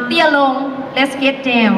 เตี้ยลง let's get down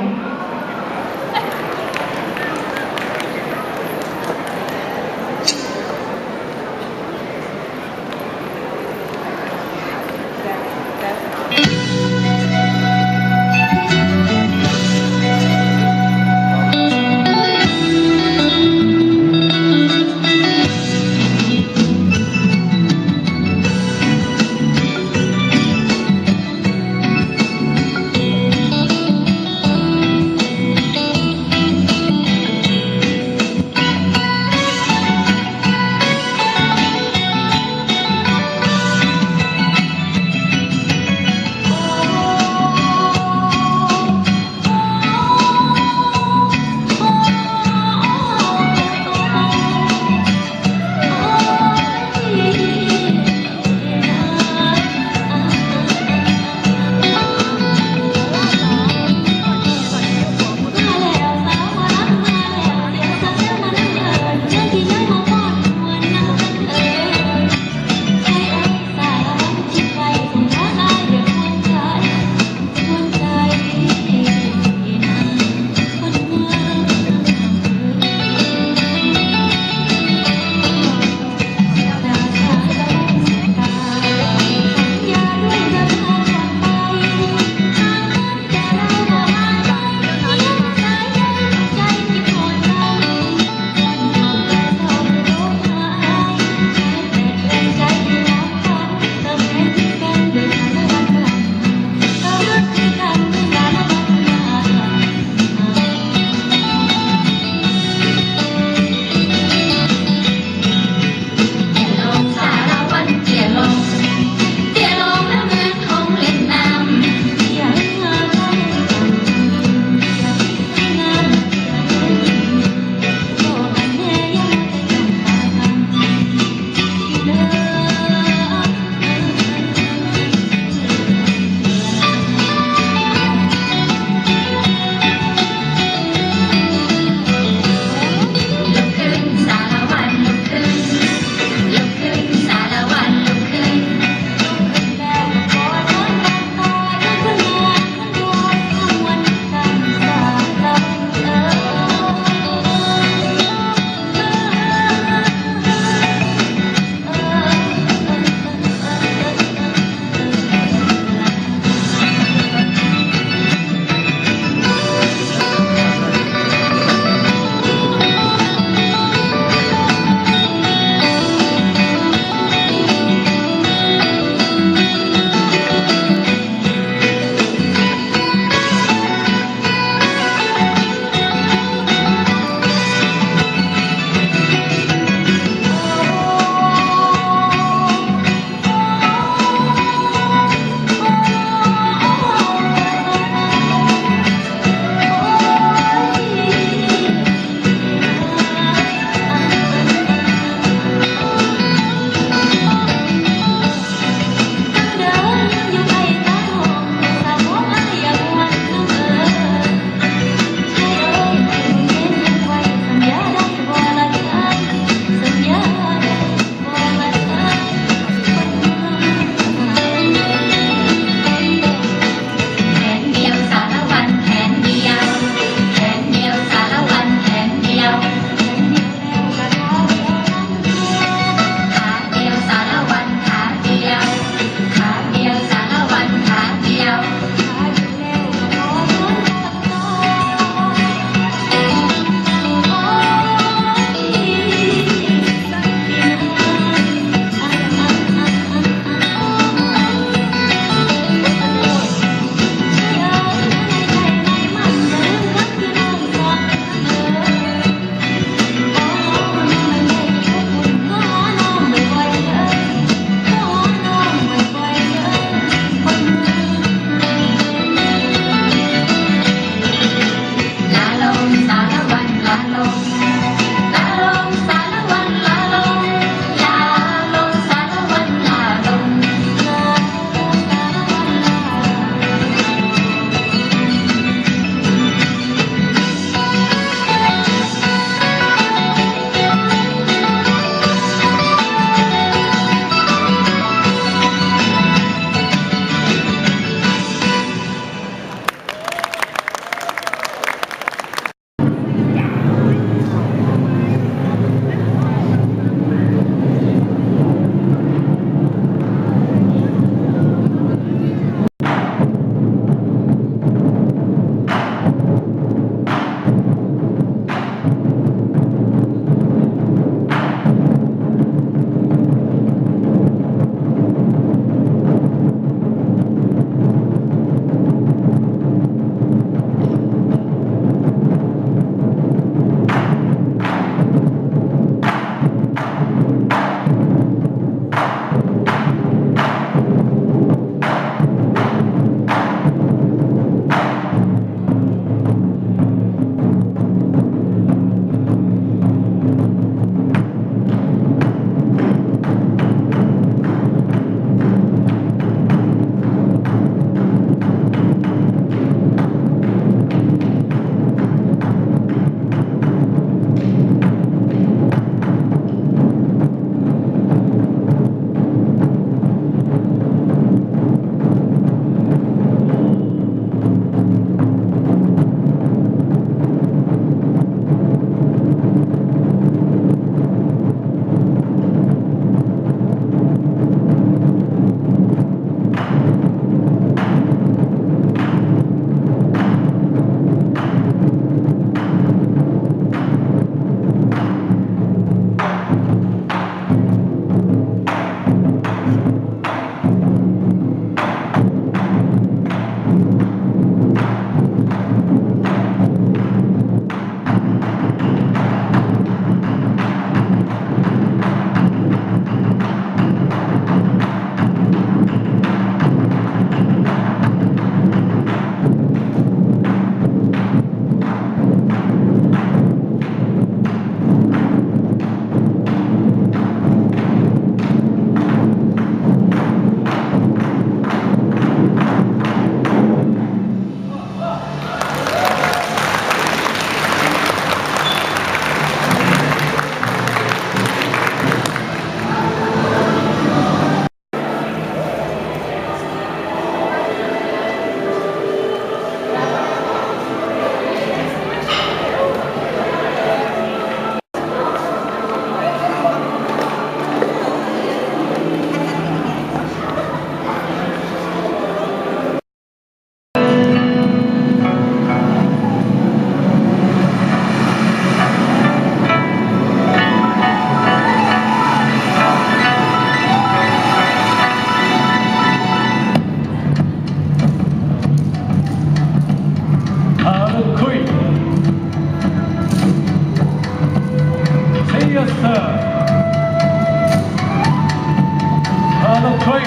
可以，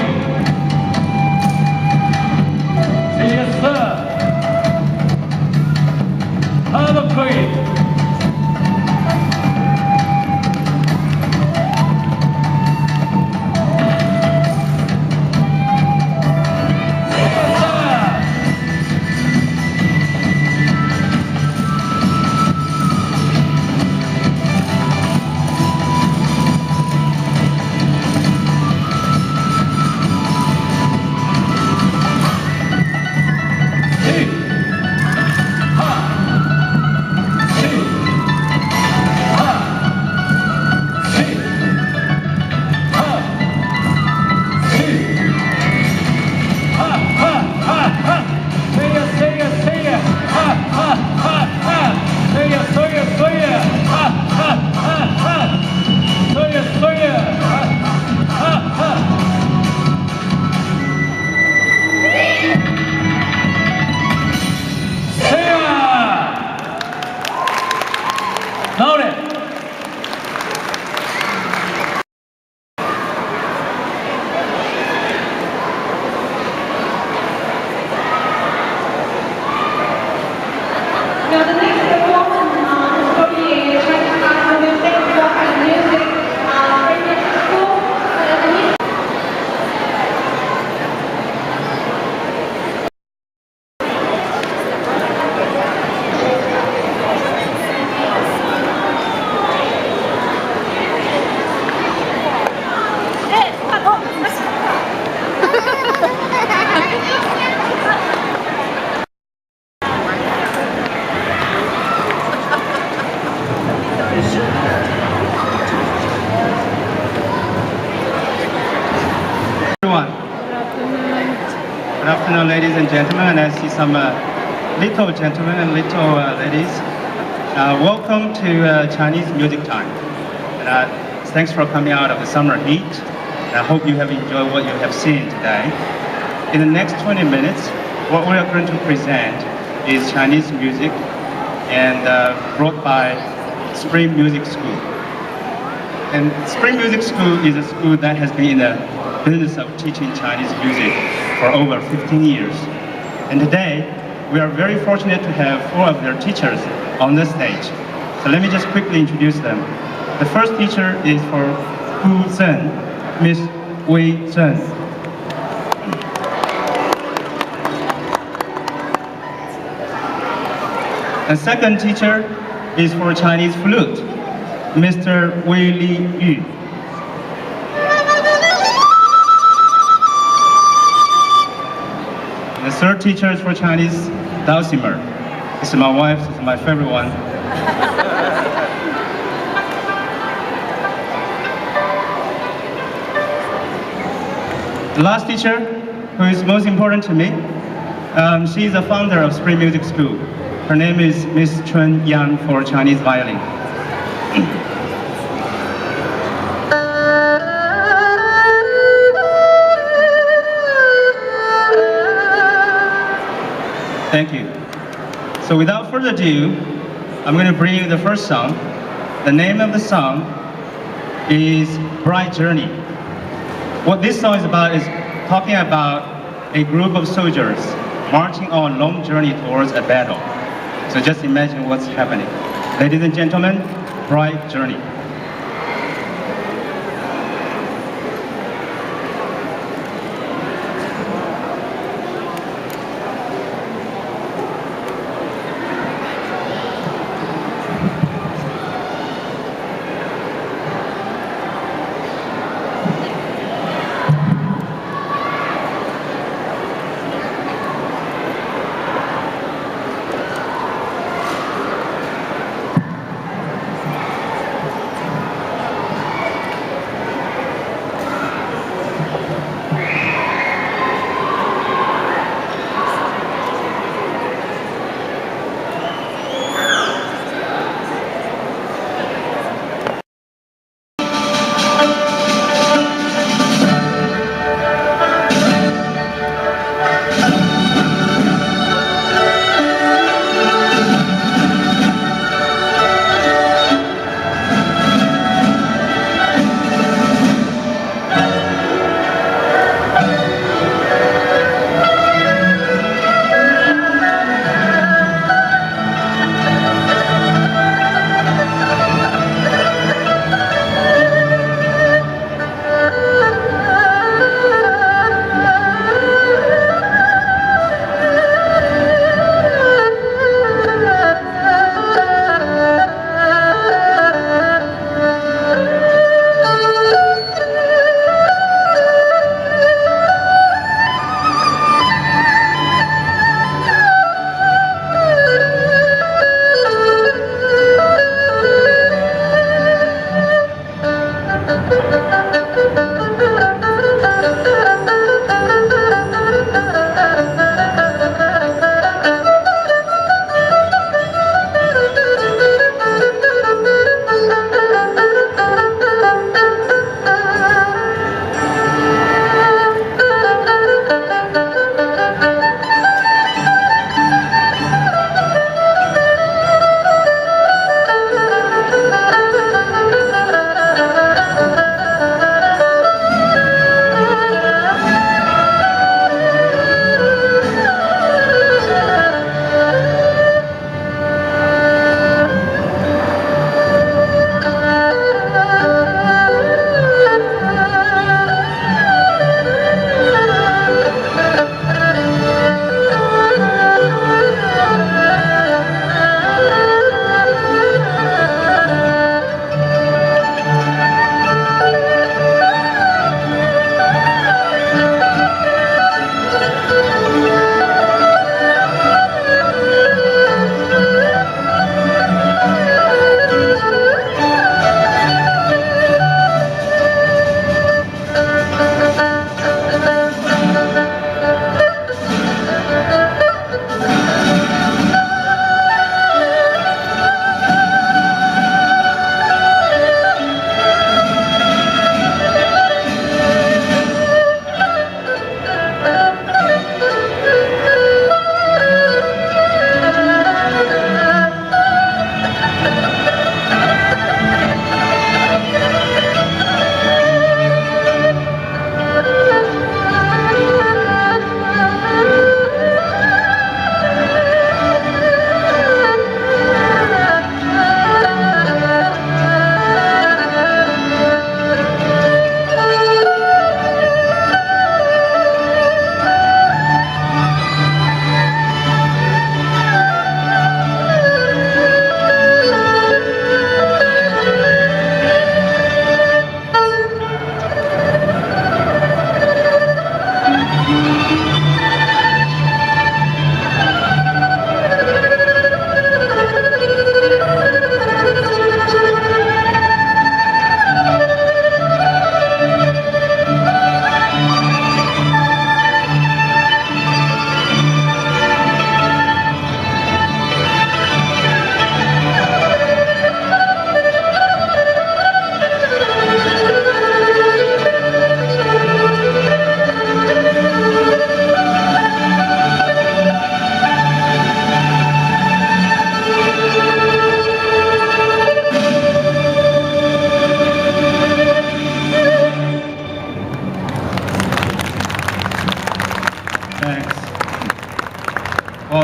这也是，他都可以。Good afternoon, ladies and gentlemen, and I see some little gentlemen and little ladies. Welcome to Chinese Music Time. And, thanks for coming out of the summer heat. And I hope you have enjoyed what you have seen today. In the next 20 minutes, what we are going to present is Chinese music and brought by Spring Music School. And Spring Music School is a school that has been in the business of teaching Chinese music for over 15 years. And today, we are very fortunate to have 4 of their teachers on the stage. So let me just quickly introduce them. The first teacher is for Hu Zhen, Miss Wei Zhen. The second teacher is for Chinese flute, Mr. Wei Li Yu. The third teacher is for Chinese dulcimer. This is my wife, this is my favorite one. The last teacher, who is most important to me, she is the founder of Spring Music School. Her name is Miss Chun Yang for Chinese violin. Thank you. So without further ado, I'm going to bring you the first song. The name of the song is Bright Journey. What this song is about is talking about a group of soldiers marching on a long journey towards a battle. So just imagine what's happening. Ladies and gentlemen, Bright Journey.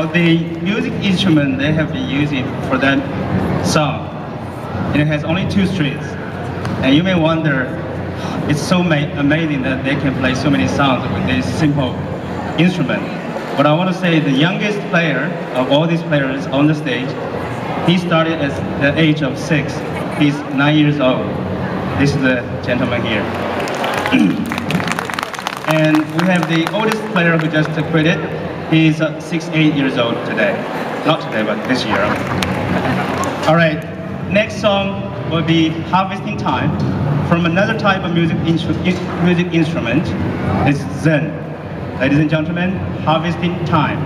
Now, the music instrument they have been using for that song, it has only 2 strings. And you may wonder, it's so amazing that they can play so many songs with this simple instrument. But I want to say the youngest player of all these players on the stage, he started at the age of 6. He's 9 years old. This is the gentleman here. And we have the oldest player who just quit it. He's 8 years old today. Not today, but this year. All right, next song will be Harvesting Time from another type of music instrument. It's Zen. Ladies and gentlemen, Harvesting Time.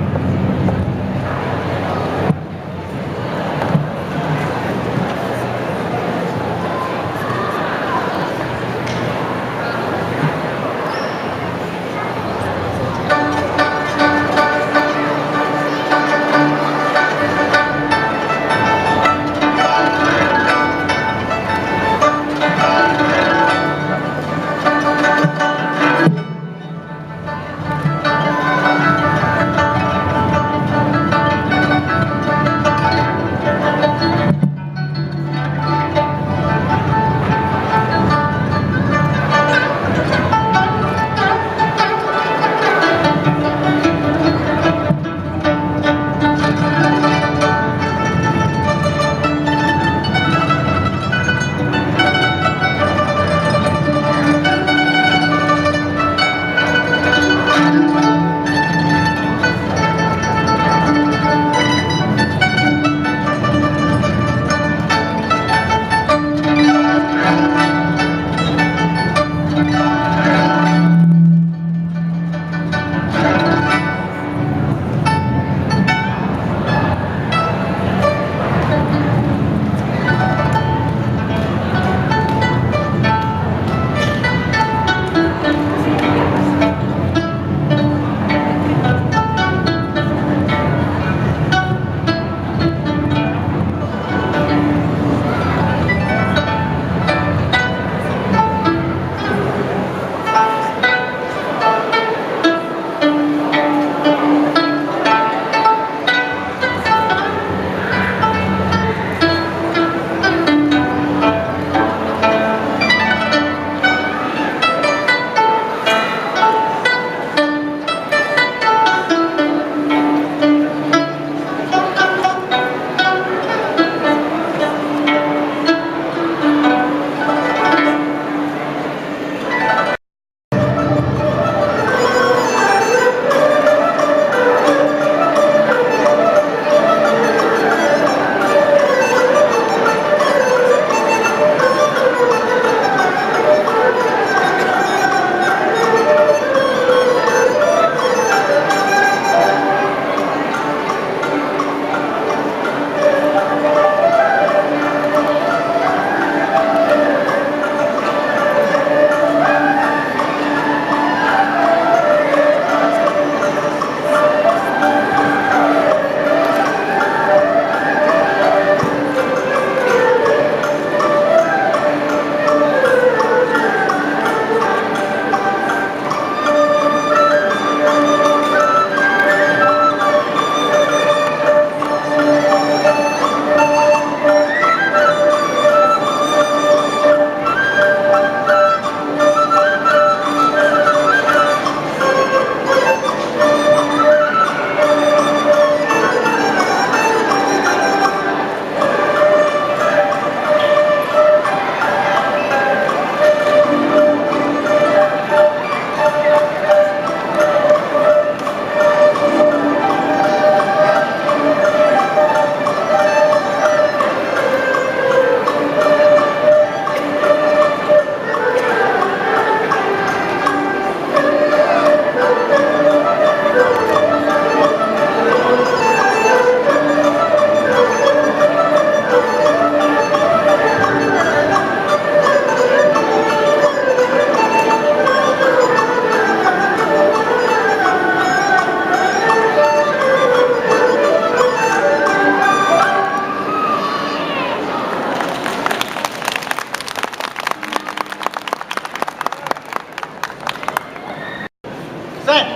Set.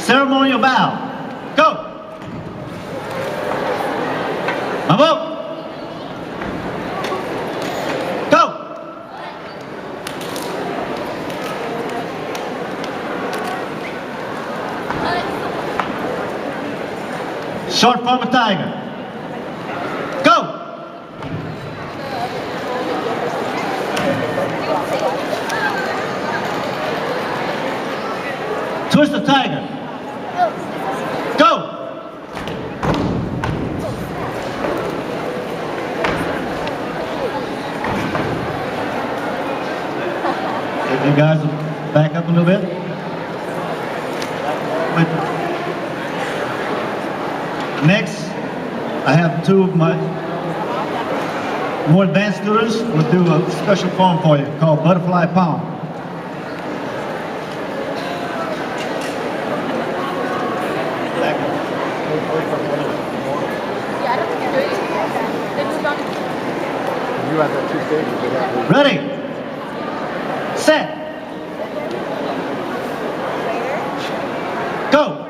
Ceremonial bow. Go. Short form of tiger. Go! Twist of tiger. Go! If you guys will back up a little bit. Next, I have two of my more advanced students will do a special form for you called butterfly palm. Back up. Yeah, I don't think they're doing it. They moved on. You had that 2 stages. They got Ready, set, go.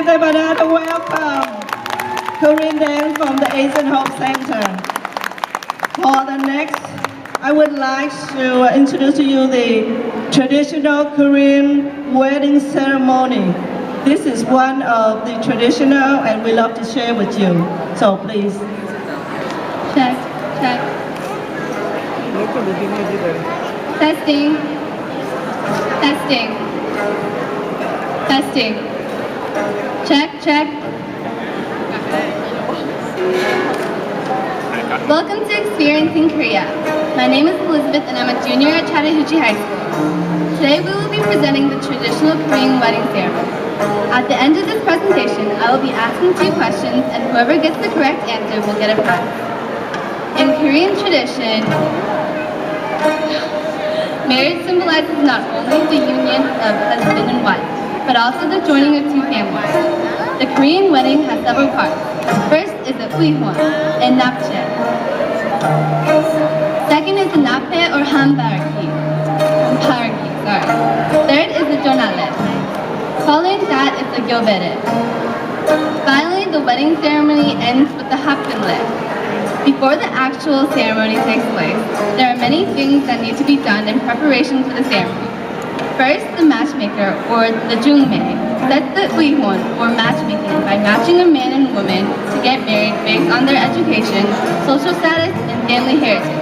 give them another welcome. Korean dance from the Asian Hope Center. For the next, I would like to introduce to you the traditional Korean wedding ceremony. This is one of the traditional and we love to share with you. So please. Check, check. Testing. Testing. Testing. Check, check. Welcome to Experiencing Korea. My name is Elizabeth and I'm a junior at Chattahoochee High School. Today we will be presenting the traditional Korean wedding ceremony. At the end of this presentation, I will be asking 2 questions and whoever gets the correct answer will get a prize. In Korean tradition, marriage symbolizes not only the union of husband and wife, but also the joining of 2 families. The Korean wedding has several parts. First is the uihwon and napche. Second is the nappe or hampargi. Third is the jonale. Following that is the gyobere. Finally, the wedding ceremony ends with the hapkinle. Before the actual ceremony takes place, there are many things that need to be done in preparation for the ceremony. First, the matchmaker, or the jungmae, sets the uihwon, or matchmaking, by matching a man and woman to get married based on their education, social status, and family heritage.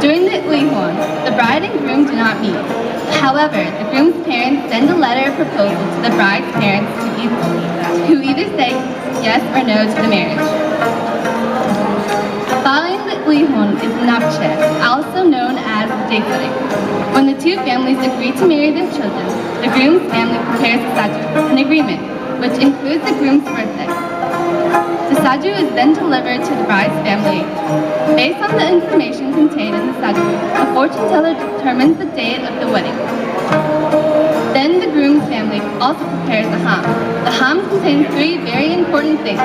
During the uihwon, the bride and groom do not meet. However, the groom's parents send a letter of proposal to the bride's parents who either say yes or no to the marriage. Following the uihwon is napche, also known as the wedding. When the 2 families agree to marry their children, the groom's family prepares a saju, an agreement, which includes the groom's birthday. The saju is then delivered to the bride's family. Based on the information contained in the saju, the fortune teller determines the date of the wedding. Then the groom's family also prepares the ham. The ham contains 3 very important things.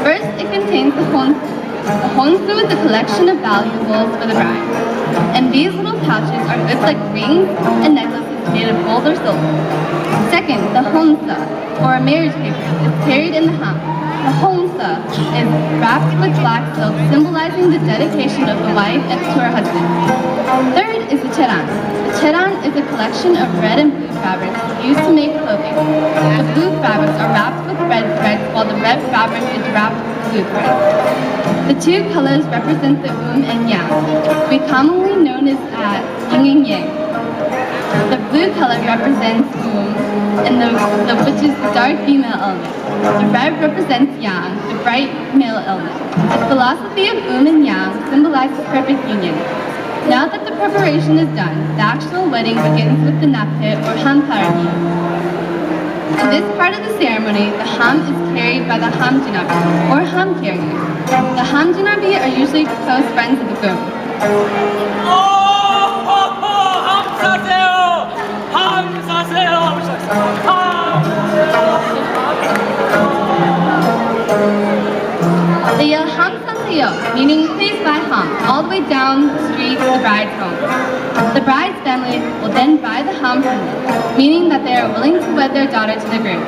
First, it contains the honsu. The honsu is a collection of valuables for the bride. And these little pouches are goods like rings and necklaces made of gold or silver. Second, the honsa, or a marriage paper, is carried in the ham. The honsa is wrapped with black silk, symbolizing the dedication of the wife to her husband. Third is the cheran. The cheran is a collection of red and blue fabrics used to make clothing. The blue fabrics are wrapped with red threads, while the red fabric is wrapped with blue threads. The 2 colors represent the and yang, we commonly known as yin and yang. The blue color represents and which is the dark female element. The red represents yang, the bright male element. The philosophy of and yang symbolizes perfect union. Now that the preparation is done, the actual wedding begins with the nappe or hampargi. In this part of the ceremony, the ham is carried by the hamjinabi, or ham carriers. The hamjinabi are usually close friends of the groom. They yell ham saseyo, meaning please buy ham, all the way down the street to the bride's home. The bride's family will then buy the ham from them, meaning that they are willing to wed their daughter to the groom.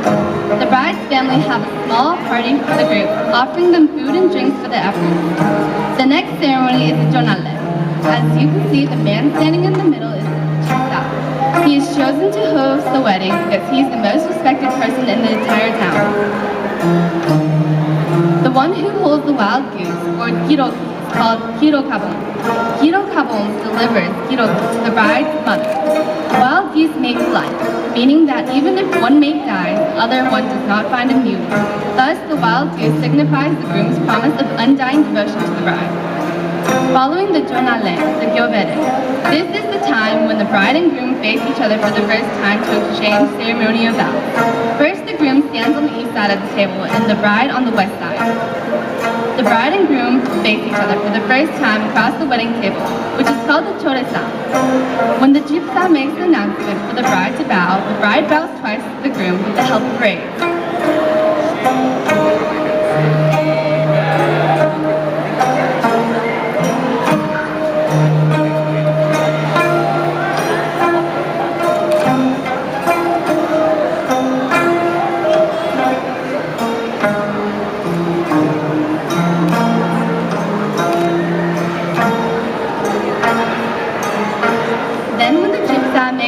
The bride's family have a small party for the group, offering them food and drinks for the effort. The next ceremony is the jonale. As you can see, the man standing in the middle is Chisa. He is chosen to host the wedding because he is the most respected person in the entire town. The one who holds the wild goose, or girogi, is called girokabon. Girokabon delivers girogi to the bride's mother. Wild geese make blood, meaning that even if one mate dies, the other one does not find immunity. Thus, the wild goose signifies the groom's promise of undying devotion to the bride. Following the jonale, the gyobere, this is the time when the bride and groom face each other for the first time to exchange ceremonial vows. First, the groom stands on the east side of the table and the bride on the west side. The bride and groom face each other for the first time across the wedding table, which is called the choresa. When the jipsa makes the announcement for the bride to bow, the bride bows twice to the groom with the help of praise.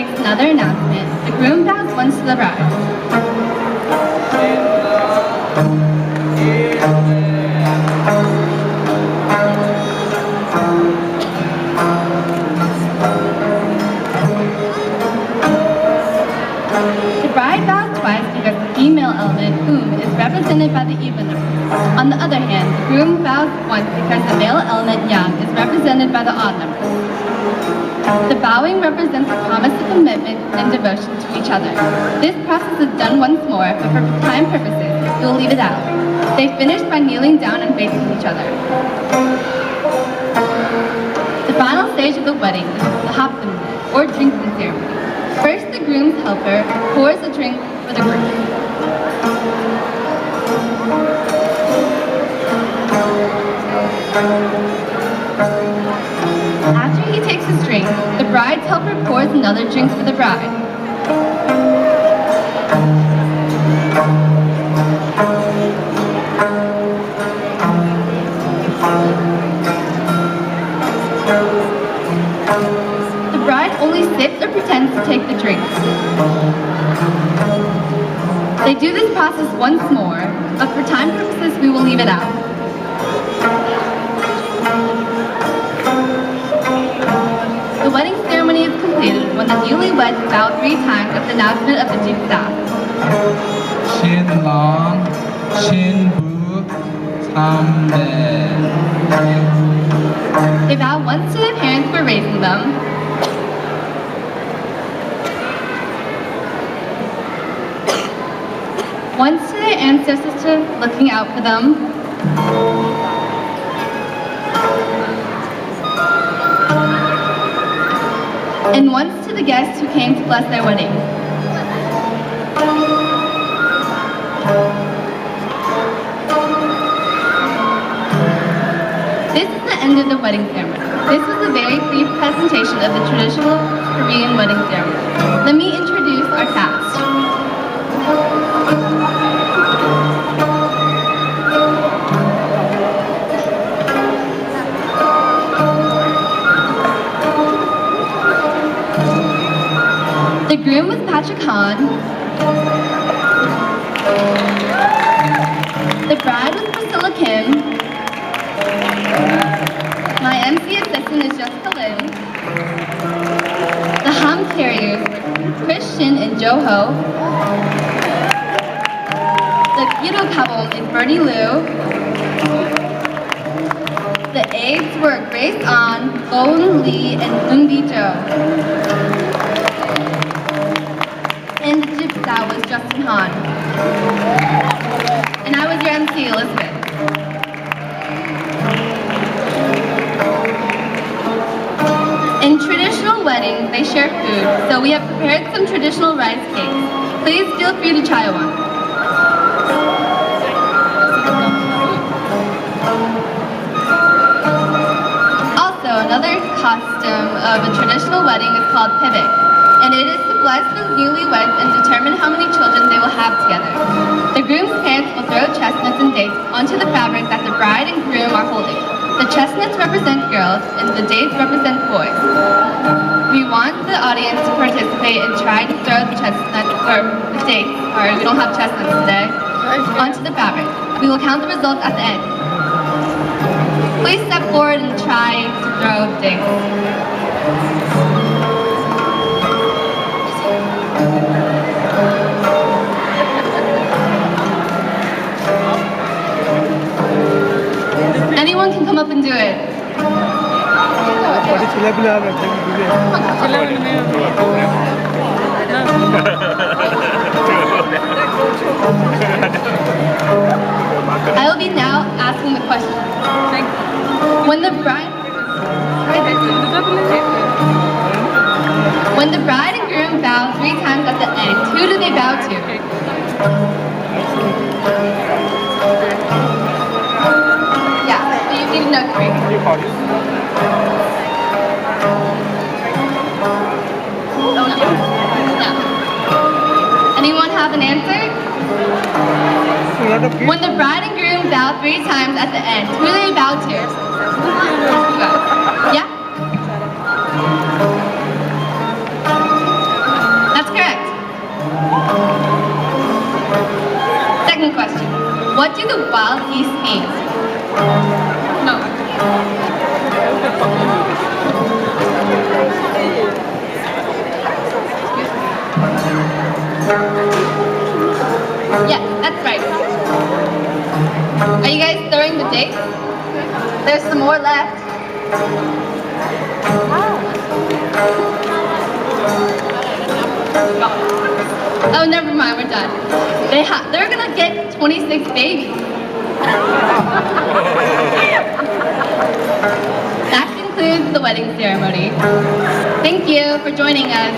makes another announcement. The groom bows once to the bride. The bride bows twice because the female element, whom, is represented by the even number. On the other hand, the groom bows once because the male element, yang, is represented by the odd number. The bowing represents a promise of commitment and devotion to each other. This process is done once more, but for time purposes, we will leave it out. They finish by kneeling down and facing each other. The final stage of the wedding is the hapdum, or drinking ceremony. First, the groom's helper pours a drink for the groom. After he takes his drink, the bride's helper pours another drink for the bride. The bride only sips or pretends to take the drink. They do this process once more, but for time purposes, we will leave it out. The wedding ceremony is completed when the newlyweds bow 3 times at the announcement of the jigsaw. 新郎、新妇参拜。 They bow once to their parents for raising them, once to their ancestors for looking out for them, and once to the guests who came to bless their wedding. This is the end of the wedding ceremony. This was a very brief presentation of the traditional Korean wedding ceremony. Let me introduce our cast. The groom was Patrick Han. The bride was Priscilla Kim. My MC assistant is Jessica Lin. The ham carriers were Christian and Joho. The Gwinnett couple is Bernie Liu. The aides were Grace An, Golden Lee, and Eunbi Jo. And the jigsaw was Justin Han. And I was your MC, Elizabeth. In traditional weddings, they share food, so we have prepared some traditional rice cakes. Please feel free to try one. Also, another custom of a traditional wedding is called pivot, and it is to bless the newlyweds and determine how many children they will have together. The groom's parents will throw chestnuts and dates onto the fabric that the bride and groom are holding. The chestnuts represent girls, and the dates represent boys. We want the audience to participate and try to throw the chestnuts, or the dates, sorry, we don't have chestnuts today, onto the fabric. We will count the results at the end. Please step forward and try to throw the dates. Anyone can come up and do it. I will be now asking the question. When the bride and groom bow 3 times at the end, who do they bow to? You need to know 3. Oh, no. Anyone have an answer? When the bride and groom bow 3 times at the end, who do they bow to? You guys. Yeah? No. Yeah, that's right. Are you guys throwing the dates? There's some more left. Oh, never mind, we're done. They're gonna get 26 babies. That concludes the wedding ceremony. Thank you for joining us.